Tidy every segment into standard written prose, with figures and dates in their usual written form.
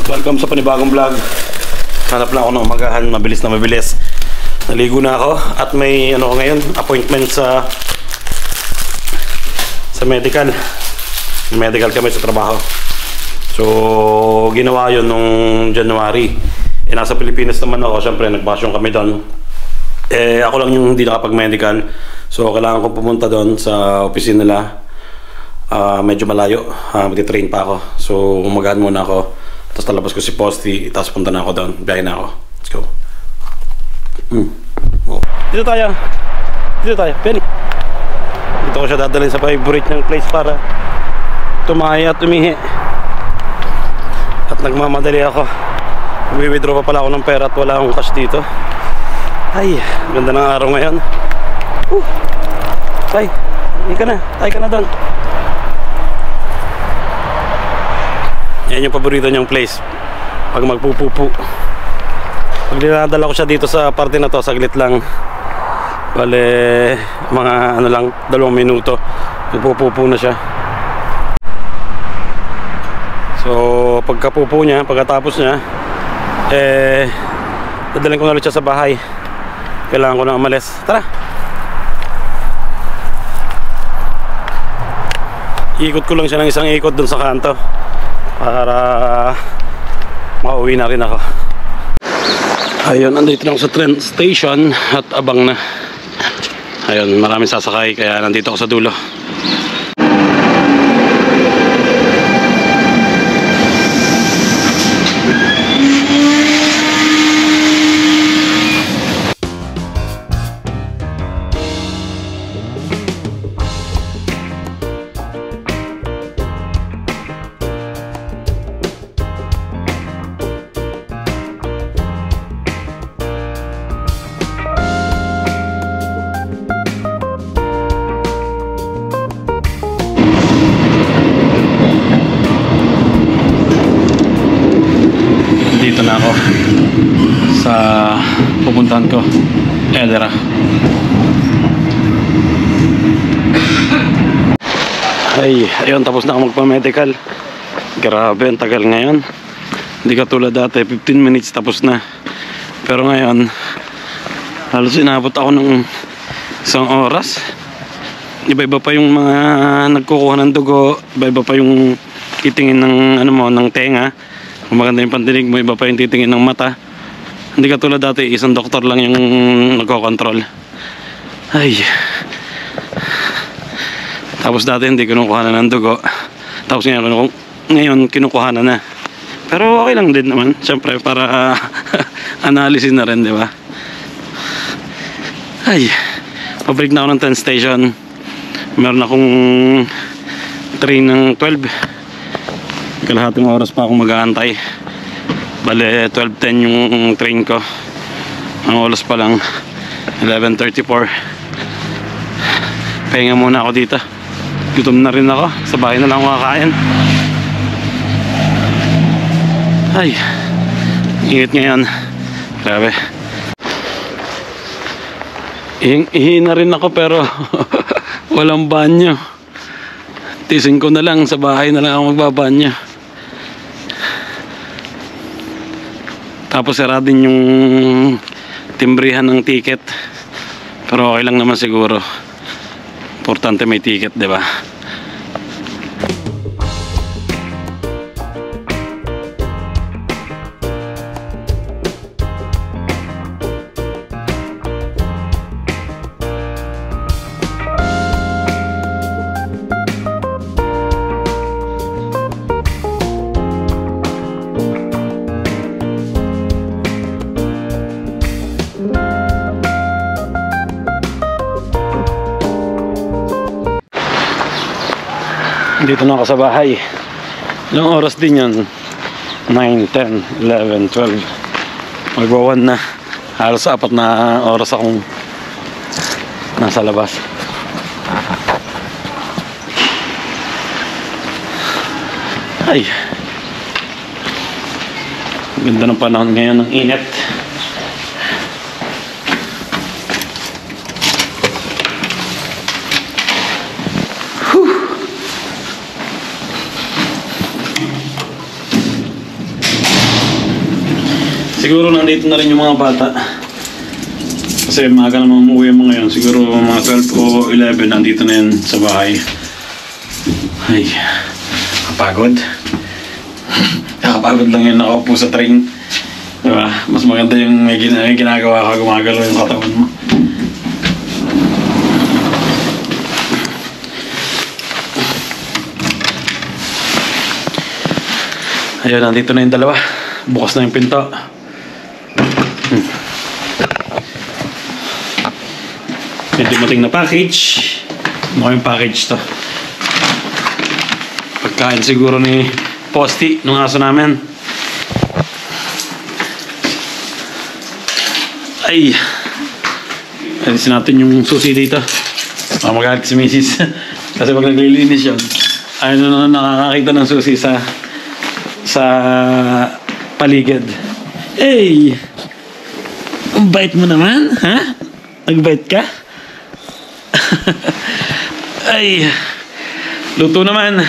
Welcome sa panibagong vlog. Hanap lang ako ng umagahan, mabilis na mabilis. Naligo na ako at may ano ko ngayon, appointment sa medical. Medical kami sa trabaho. So, ginawa yun nung January. Nasa Pilipinas naman ako, syempre nagbakasyon kami doon. Ako lang yung hindi nakapag-medical. So, kailangan ko pumunta doon sa opisina nila. Medyo malayo. Mag-train pa ako. So, umagahan muna ako. Tapos talabas ko si Posty, tapos punta na ako doon. Biyahe na ako. Let's go. Oh. Dito tayo. Penny. Dito ko siya dadalhin sa favorite ng place para tumahay at tumihi. At nagmamadali ako. Wi-withdraw pa pala ako ng pera at wala akong cash dito. Ay, ganda ng araw ngayon. Tay, hindi ka na. Tay ka na doon. Yan yung paborito niyang place pag magpupupu. Pag dinadala ko siya dito sa parte na to, saglit lang, bale mga ano lang, 2 minuto magpupupu na siya. So pagkapupu niya, pagkatapos niya, dadalhin ko na ulit siya sa bahay. Kailangan ko na umalis. Tara, ikot ko lang siya ng isang ikot dun sa kanto para makauwi na rin ako. Ayun, andito lang sa train station at abang na. Ayun, maraming sasakay kaya nandito ako sa dulo. Dito na ako sa pupuntahan ko, Edera. Ay, ayun, tapos na ako magpa-medical. Grabe, ang tagal ngayon. Hindi katulad dati, 15 minutes tapos na. Pero ngayon, halos inabot ako ng 1 oras. Iba-iba pa yung mga nagkukuha ng dugo, iba-iba pa yung titingin ng ano mo, ng tenga. Kung maganda yung pandinig mo, iba pa yung titingin ng mata. Hindi katulad dati, isang doktor lang yung nagko-control. Ay. Tapos dati hindi kinukuha na ng dugo. Tapos ngayon kinukuha na. Pero okay lang din naman, syempre para analysis na rin, di ba? Ay. Pabalik na ako ng 10 station. Meron akong train ng 12. Kalahating oras pa akong mag-aantay. Bale 12:10 yung train ko. Ang oras pa lang 11:34. Pahinga muna ako dito. Gutom na rin ako. Sa bahay na lang makakain. Ay, init ngayon. Grabe. Ihi na rin ako pero walang banyo. Tisin ko na lang, sa bahay na lang ako magbabanyo. Tapos sira din yung timbrihan ng ticket. Pero okay lang naman siguro. Importante may ticket, di ba? Dito na ako sa bahay. Ilang oras din yan? 9, 10, 11, 12. Magwa 1 na. Halos 4 na oras akong nasa labas. Ay, ganda ng panahon ngayon, ng init. Siguro nandito na rin yung mga bata. Kasi maaga naman umuwi yung mga yun. Siguro mga 12 o 11 nandito na yun sa bahay. Ay, kapagod. Nakapagod lang yun nakaupo sa train. Diba? Mas maganda yung may ginagawa ka, gumagalaw yung katawan mo. Ayun, nandito na yung dalawa. Bukas na yung pinto. May dumating na package. Ano yung package to? Pagkain siguro ni Posty, nung aso namin. Ay! Alisin natin yung susi dito. Magalit si Mrs. Kasi pag naglilinis yun, ayun na nakakakita ng susi sa paligid. Hey! Ang bait mo naman, ha? Nagbait ka? Ay! Luto naman.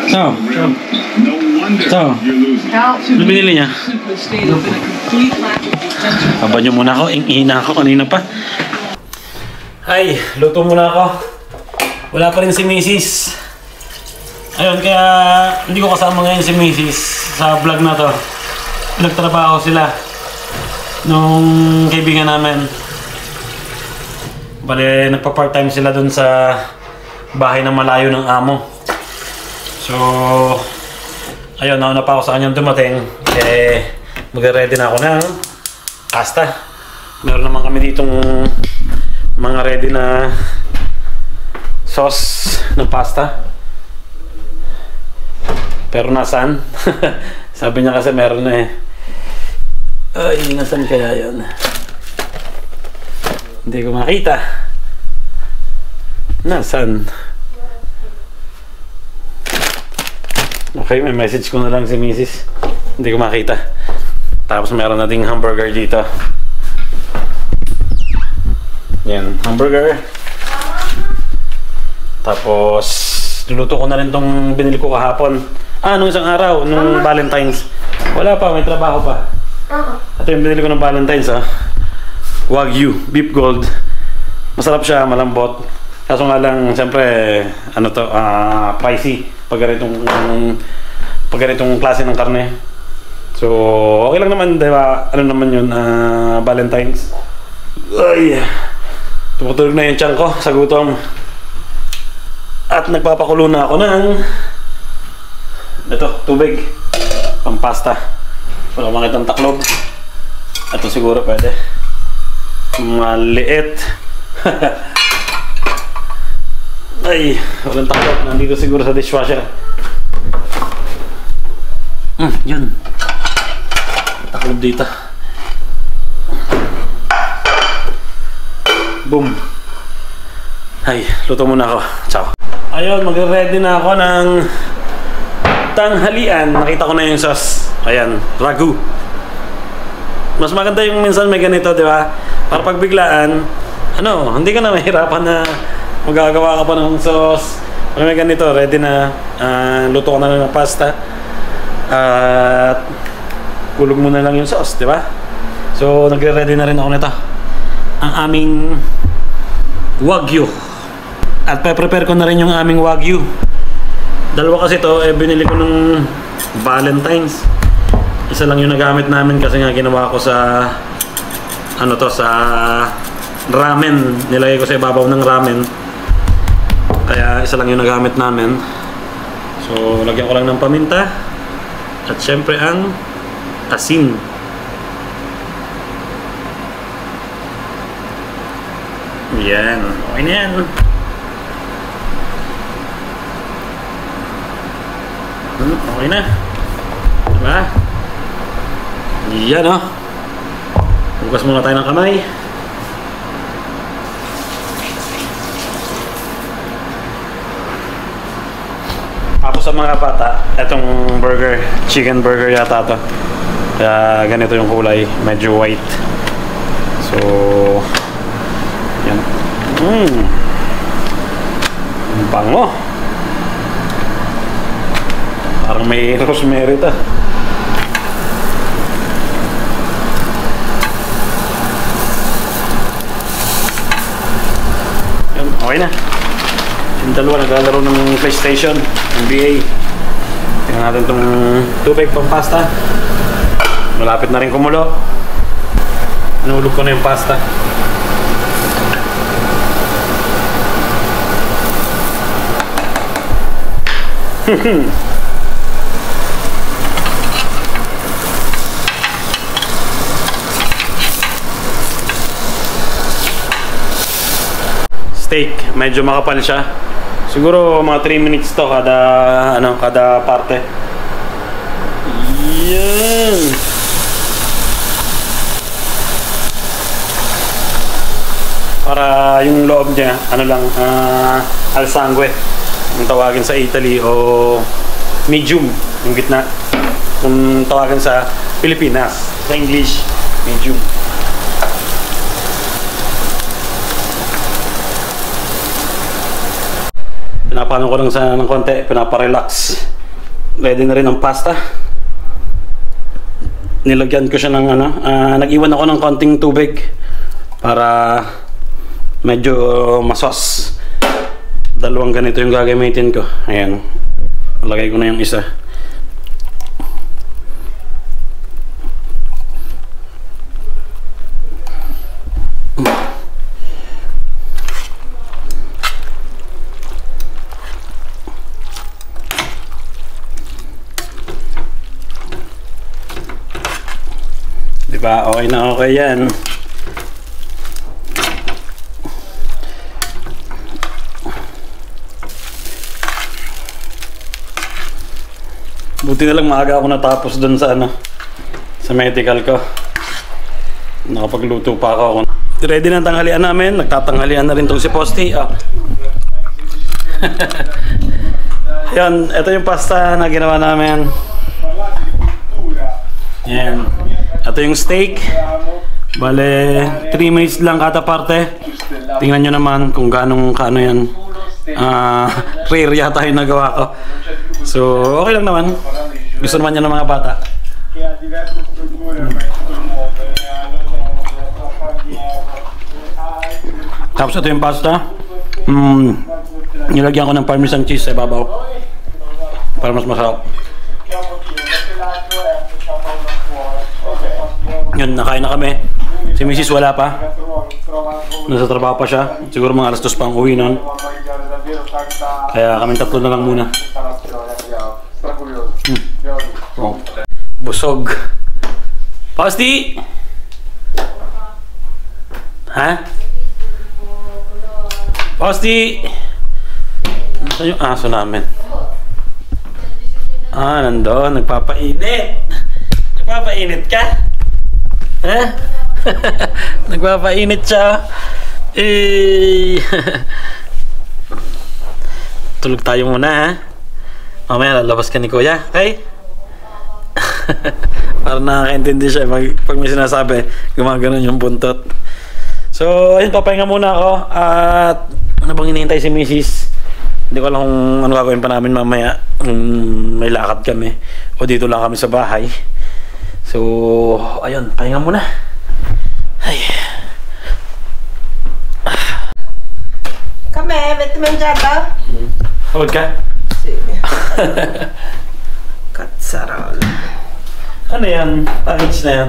So, ano binili niya? Kabanyo muna ako, ingina ako kanina pa. Ay, luto muna ako. Wala pa rin si Mrs. Ayun, kaya hindi ko kasama ngayon si Mrs. sa vlog na to. Nagtrabaho sila nung kaibigan namin. Bale, nagpa-part-time sila dun sa bahay ng malayo ng amo. So, ayun, nauna pa ako sa kanyang dumating. Eh, magre-ready na ako ng pasta. Meron naman kami ditong mga ready na sauce ng pasta. Pero nasaan? Sabi niya kasi meron na eh. Ay, nasaan kaya yun? Hindi ko makita. Nasaan? Okay, may message ko na lang si Mrs. Hindi ko makita. Tapos meron na ding hamburger dito. Yan, hamburger. Tapos, niluto ko na rin tong binili ko kahapon. Nung isang araw, nung Valentine's. Wala pa, may trabaho pa. Ito yung binili ko ng Valentine's, ha. Wagyu, beef gold. Masarap siya, malambot. Kaso nga lang, siyempre, ano to, pricey. Pag ganitong klase ng karne. So, okay lang naman, diba? Ano naman yun, Valentine's. Ay, tumutulog na yung tiyan ko sa gutom. At nagpapakulo na ako ng ito, tubig. Pampasta. Wala makitang taklob. Ito siguro pwede. Maliit. Ay, walang taklob. Nandito siguro sa dishwasher. Yun. Taklob dito. Boom. Ay, luto muna ako. Ciao. Ayun, magre-ready na ako ng tanghalian. Nakita ko na yung sauce. Ayan, ragu. Mas maganda yung minsan may ganito, di ba? Para pagbiglaan, hindi ka na mahirapan na magagawa ka pa ng sauce. Pag may ganito, ready na. Luto ko na lang ng pasta. At kulog mo na lang yung sauce, di ba? So, nagre-ready na rin ako nito. Ang aming Wagyu. At pe-prepare ko na rin yung aming Wagyu. Dalawa kasi to, binili ko nung Valentine's. Isa lang yung nagamit namin kasi nga ginawa ko sa sa ramen. Nilagay ko sa ibabaw ng ramen. Kaya isa lang yung nagamit namin. So, lagyan ko lang ng paminta. At syempre ang asin. Yan. Okay na yan. Okay na. Diba? Yan o. Bukas muna tayo ng kamay. Tapos sa mga bata, itong burger, chicken burger yata to. Kaya ganito yung kulay, medyo white. So, yan. Bango. Parang may rosemary to. Yan, okay na. Yung dalawa naglalaro ng PlayStation, NBA. Tingnan natin itong tubig pang pasta. Malapit na rin kumulo. Nahulog ko na yung pasta. Steak, medyo makapal siya. Siguro mga 3 minutes to kada parte. Yan. Para yung loob niya, al sangue ang tawagin sa Italy, o medium yung gitna kung tawagin sa Pilipinas. Sa English, medium. Pinapaano ko lang sana ng konti, pinaparelax. Ready na rin ang pasta. Nilagyan ko siya ng nag-iwan ako ng konting tubig para medyo masos. Dalawang ganito yung gagamitin ko. Ayan. Lagay ko na yung isa. Diba? Okay na okay yan. Buti na lang maaga ako natapos dun sa sa medical ko. Nakapagluto pa ako. Ready na tanghalian namin. Nagtatanghalian na rin tong si Posty. Yan, ito yung pasta na ginawa namin. Yan. Ito yung steak. Bale, 3 minutes lang kada parte. Tingnan nyo naman kung kaano yan. Rare yata yung nagawa ko. So, okay lang naman. Gusto naman yan ng mga bata. Tapos ito yung pasta. Nilagyan ko ng parmesan cheese sa ibabaw para mas masarap. Yan, nakain na kami. Si Mrs. wala pa. Nasa trabaho pa siya. Siguro mga alas 2 pang uwi nun. Kaya kami tatlo na lang muna. Oh. Busog. Posty! Ha? Posty! Nasaan yung aso namin? Nandun. Nagpapainit. Nagpapainit ka? Ha? Nagpapainit siya. Tulog tayo muna, ha? Mamaya lalabas ka ni Kuya, okay? Para nakakaintindi siya pag may sinasabi, gumaganon yung buntot. So, ayun, papahinga muna ako. At ano bang hinihintay si Mrs.? Hindi ko alam kung ano gagawin pa namin mamaya. May lakad kami o dito lang kami sa bahay. So, ayun, pahinga muna. Ay. Kami, beto manjaba. Hawad ka? Sige. Katsarol. Ano yan? Package na yan?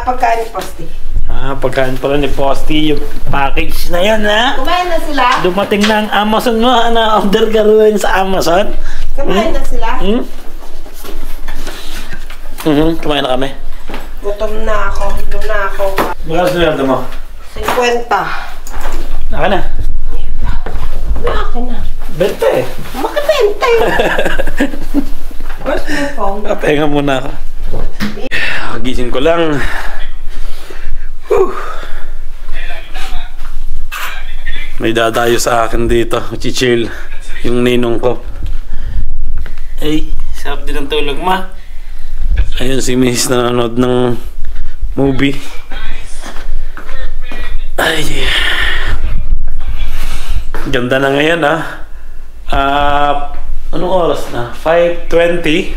Pagkain ni Posty. Pagkain pala ni Posty. Yung package na yan, ha? Kumain na sila? Dumating na ang Amazon mo. Na-order ka rin sa Amazon. Kumain na sila? Kumain na kami. Gutom na ako. Gutom na ako. Magkano sinulado mo? 50. Naka na. Akin na. 20. Makibente. Where's my phone? Papahinga muna ako. Gising ko lang. May dadayo sa akin dito. Chichill. Yung ninong ko. Ay, sarap din ang tulog, ma. Ayun si Miss nanonood ng movie. Ay, ganda na ngayon, ha. Ano Anong oras na? 5:20.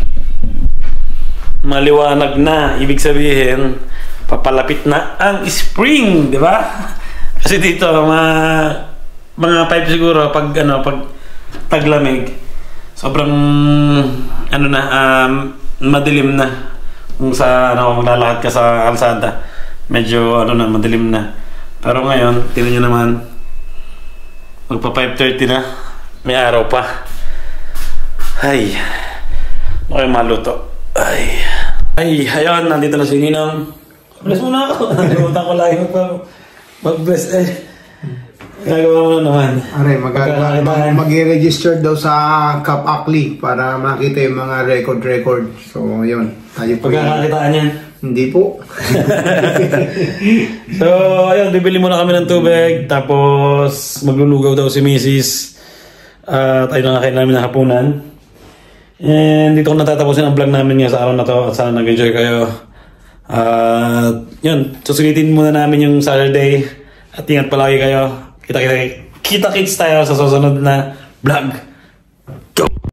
Maliwanag na. Ibig sabihin, papalapit na ang spring, di ba? Kasi dito, mga 5 siguro, pag taglamig, sobrang, madilim na. Kung sa, maglalakad ka sa kalsada, medyo, madilim na. Pero ngayon, tingnan nyo naman, magpa 5:30 na, may araw pa. Ay, okay maluto. Ay, ayun, nandito na si Ninong. Bless mo na ako. Nalimutan ko lagi mag-bless Gagawa mo na naman. Aray, mag-register daw sa Cap Acli para makita yung mga record. So, yun. Tayo po Pagkakakitaan yan. Hindi po. So, ayun, bibili muna kami ng tubig. Tapos, maglulugaw daw si Mrs. At ayun na kain namin ng hapunan. And dito ko natatapusin ang vlog namin nga sa araw na to. At sana nag-enjoy kayo. Yun, susulitin muna namin yung Saturday. At ingat palagi kayo. Kita-kits tayo sa susunod na vlog.